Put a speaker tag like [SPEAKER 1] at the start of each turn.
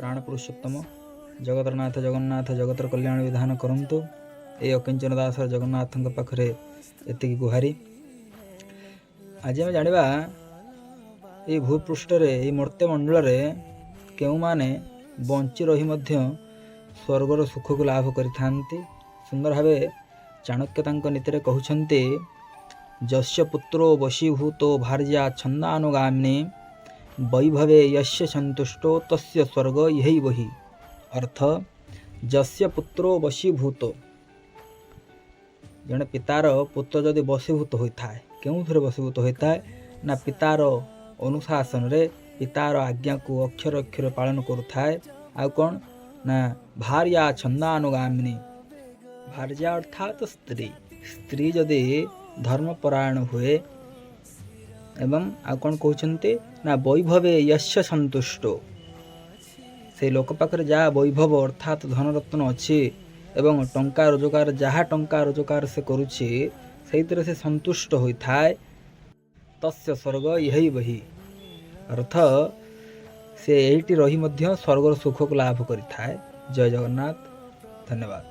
[SPEAKER 1] प्राण पुरुषोत्तम जगतरनाथ जगन्नाथ जगतर कल्याण विधान करंतु। ए अकिंचन दासर जगन्नाथ पाखे एति गुहारी। आज आम जाना ये भूपृष्ठ ये मर्त्यमंडल के माने बंची रही स्वर्गर सुख को लाभ करि सुंदर भाव चाणक्य नीति कहते जस्य पुत्रो वशीभूतो भार्या छंदानुगामिनी वैभवे यस्य संतुष्टो तस्य स्वर्ग यही वही। अर्थ जस्य पुत्रो वशीभूतो जड़े पितार पुत्र जदि वशीभूत होता है क्यों वशीभूत होता है ना पितार अनुशासन रे पितार आज्ञा को अक्षर अक्षर पालन करुए। आ कौन ना भार्या छंदानुगामिनी भार्या अर्थात स्त्री स्त्री जदि धर्मपरायण हुए एवं आ कौन कहते ना वैभवे यस्य संतुष्टो से लोक पाखे जहाँ वैभव अर्थात धनरत्न अच्छी एवं टंका रोजगार जहाँ टंका रोजगार से करुच्छे से से संतुष्ट होता है तस्य स्वर्ग यही वही। अर्थ से यही रही स्वर्गर सुख को लाभ करि। जय जगन्नाथ। धन्यवाद।